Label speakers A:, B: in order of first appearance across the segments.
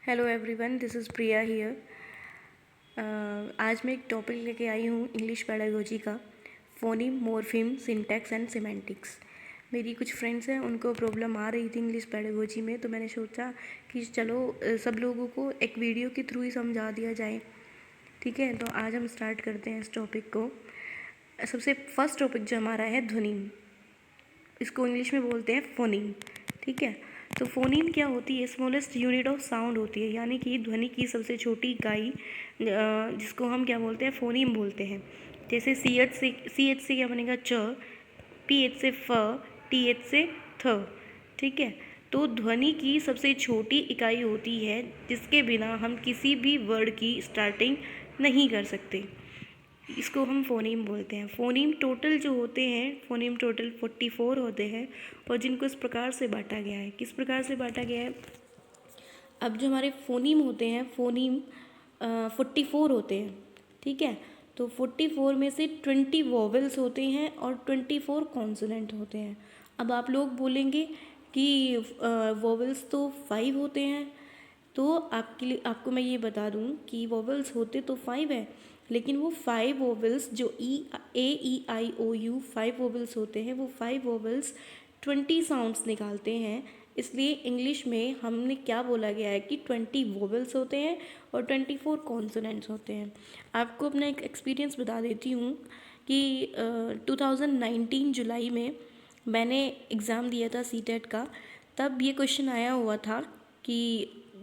A: Hello everyone, this is Priya here. आज मैं एक टॉपिक लेके आई हूँ इंग्लिश पेडागोजी का, phoneme, morpheme, syntax and semantics. मेरी कुछ फ्रेंड्स हैं, उनको प्रॉब्लम आ रही थी इंग्लिश पेडागोजी में, तो मैंने सोचा कि चलो सब लोगों को एक वीडियो के थ्रू ही समझा दिया जाए। ठीक है, तो आज हम स्टार्ट करते हैं इस टॉपिक को। सबसे फर्स्ट टॉपिक जो हमारा है ध्वनि, इसको इंग्लिश में बोलते हैं फोनीम। ठीक है, तो फोनीम क्या होती है? स्मॉलेस्ट यूनिट ऑफ साउंड होती है, यानी कि ध्वनि की सबसे छोटी इकाई, जिसको हम क्या बोलते हैं? फोनीम बोलते हैं। जैसे सी एच से क्या बनेगा? च, पी एच से फ, टी एच से थ। ठीक है, तो ध्वनि की सबसे छोटी इकाई होती है जिसके बिना हम किसी भी वर्ड की स्टार्टिंग नहीं कर सकते, इसको हम फ़ोनीम बोलते हैं। फ़ोनीम टोटल जो होते हैं, फ़ोनीम टोटल 44 होते हैं, और जिनको इस प्रकार से बांटा गया है। किस प्रकार से बांटा गया है? अब जो हमारे फ़ोनीम होते हैं, फ़ोनीम 44 होते हैं। ठीक है, तो 44 में से 20 वोवेल्स होते हैं और 24 कॉन्सोनेंट होते हैं। अब आप लोग बोलेंगे कि वोवेल्स तो 5 होते हैं, तो आपको मैं ये बता दूं कि वोवेल्स होते तो 5 है, लेकिन वो 5 वोवेल्स जो E, A, E, I, O, U 5 vowels होते हैं, वो 5 वोवेल्स 20 साउंड्स निकालते हैं। इसलिए इंग्लिश में हमने क्या बोला गया है कि 20 वोवेल्स होते हैं और 24 कॉन्सोनेंट्स होते हैं। आपको अपना एक एक्सपीरियंस बता देती हूँ कि 2019 जुलाई में मैंने एग्ज़ाम दिया था सीटेट का। तब ये क्वेश्चन आया हुआ था कि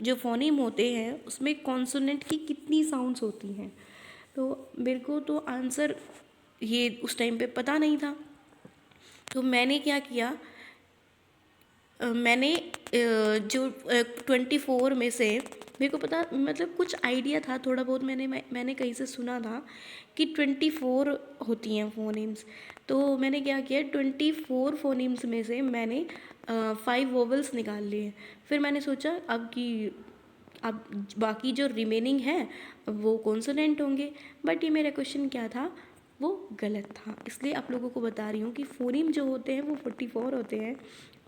A: जो फोनीम होते हैं उसमें कॉन्सोनेंट की कितनी साउंड्स होती हैं। तो मेरे को तो आंसर ये उस टाइम पे पता नहीं था, तो मैंने क्या किया, मैंने जो 24 में से मेरे को पता, मतलब कुछ आइडिया था थोड़ा बहुत, मैंने कहीं से सुना था कि 24 होती हैं फोनीम्स। तो मैंने क्या किया, 24 फोनीम्स में से मैंने 5 वोवेल्स निकाल लिए। फिर मैंने सोचा अब बाकी जो रिमेनिंग है वो कॉन्सोनेंट होंगे, बट ये मेरा क्वेश्चन क्या था, वो गलत था। इसलिए आप लोगों को बता रही हूँ कि फोनीम जो होते हैं वो 44 होते हैं,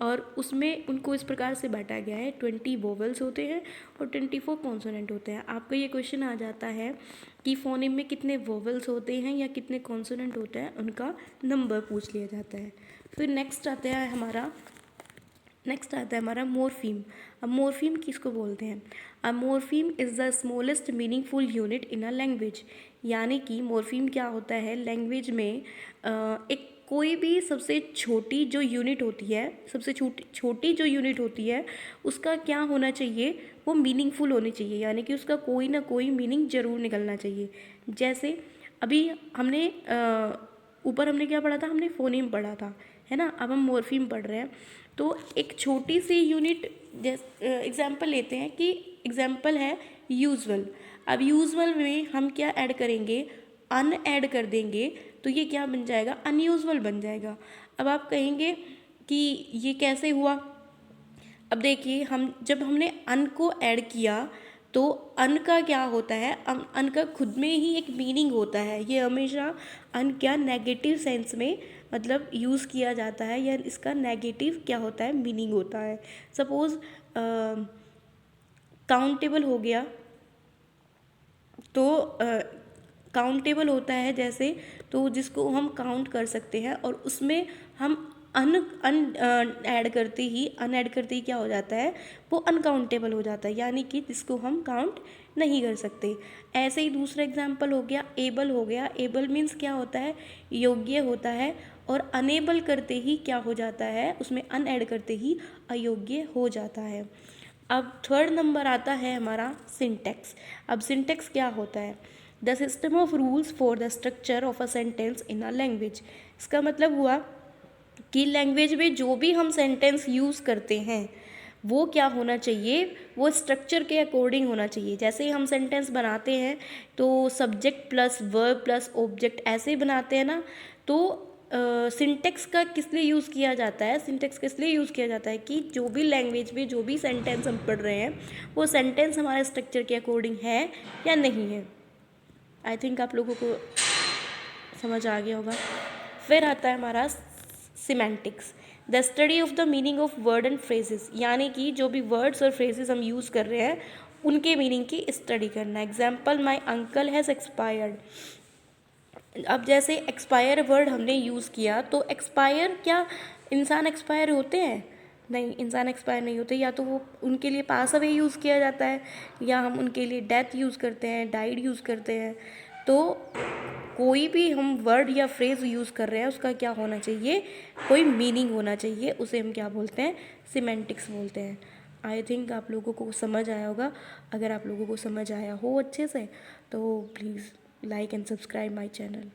A: और उसमें उनको इस प्रकार से बांटा गया है, 20 वोवेल्स होते हैं और 24 कॉन्सोनेंट होते हैं। आपका ये क्वेश्चन आ जाता है कि फोनीम में कितने वोवेल्स होते हैं या कितने कॉन्सोनेंट होते हैं, उनका नंबर पूछ लिया जाता है। फिर नेक्स्ट आता है हमारा मॉर्फीम। अब मॉर्फीम किसको बोलते हैं? A morpheme is the smallest meaningful unit in a language. यानी कि मॉर्फीम क्या होता है लैंग्वेज में? एक कोई भी सबसे छोटी जो यूनिट होती है, सबसे छोटी जो यूनिट होती है, उसका क्या होना चाहिए? वो मीनिंगफुल होनी चाहिए, यानी कि उसका कोई ना कोई मीनिंग ज़रूर निकलना चाहिए। जैसे अभी हमने ऊपर हमने क्या पढ़ा था? हमने फोनीम पढ़ा था, है ना। अब हम मॉर्फीम पढ़ रहे हैं, तो एक छोटी सी यूनिट, एग्जाम्पल लेते हैं कि एग्जाम्पल है यूजुअल। अब यूजुअल में हम क्या ऐड करेंगे? अन ऐड कर देंगे, तो ये क्या बन जाएगा? अनयूजुअल बन जाएगा। अब आप कहेंगे कि ये कैसे हुआ? अब देखिए, जब हमने अन को ऐड किया, तो अन का क्या होता है? अन का खुद में ही एक मीनिंग होता है। ये हमेशा अन क्या नेगेटिव सेंस में मतलब यूज़ किया जाता है, या इसका नेगेटिव क्या होता है? मीनिंग होता है। सपोज़ काउंटेबल हो गया, तो काउंटेबल होता है जैसे, तो जिसको हम काउंट कर सकते हैं, और उसमें हम अन ऐड करते ही क्या हो जाता है? वो अनकाउंटेबल हो जाता है, यानी कि जिसको हम काउंट नहीं कर सकते। ऐसे ही दूसरा एग्जांपल हो गया, एबल हो गया। एबल मीन्स क्या होता है? योग्य होता है, और अनेबल करते ही क्या हो जाता है? उसमें अन ऐड करते ही अयोग्य हो जाता है। अब थर्ड नंबर आता है हमारा सिंटैक्स। अब सिंटैक्स क्या होता है? The system of rules for the structure of a sentence in a language. इसका मतलब हुआ कि लैंग्वेज में जो भी हम सेंटेंस यूज़ करते हैं, वो क्या होना चाहिए? वो स्ट्रक्चर के अकॉर्डिंग होना चाहिए। जैसे ही हम सेंटेंस बनाते हैं, तो subject plus verb plus object ऐसे बनाते हैं ना। तो सिंटेक्स का किस लिए यूज़ किया जाता है? सिंटेक्स किस लिए यूज़ किया जाता है कि जो भी लैंग्वेज में जो भी सेंटेंस हम पढ़ रहे हैं, वो सेंटेंस हमारे स्ट्रक्चर के अकॉर्डिंग है या नहीं है। आई थिंक आप लोगों को समझ आ गया होगा। फिर आता है हमारा semantics. The study of the meaning of word and phrases, यानी कि जो भी वर्ड्स और फ्रेजेस हम यूज़ कर रहे हैं उनके मीनिंग की स्टडी करना। Example, my uncle has expired. अब जैसे एक्सपायर वर्ड हमने यूज़ किया, तो एक्सपायर, क्या इंसान एक्सपायर होते हैं? नहीं, इंसान एक्सपायर नहीं होते। या तो वो उनके लिए पास अवे यूज़ किया जाता है, या हम उनके लिए डेथ यूज़ करते हैं, डाइड यूज़ करते हैं। तो कोई भी हम वर्ड या फ्रेज़ यूज़ कर रहे हैं उसका क्या होना चाहिए, कोई मीनिंग होना चाहिए। उसे हम क्या बोलते हैं, सिमेंटिक्स बोलते हैं। आई थिंक आप लोगों को समझ आया होगा। अगर आप लोगों को समझ आया हो अच्छे से तो please like and subscribe my channel.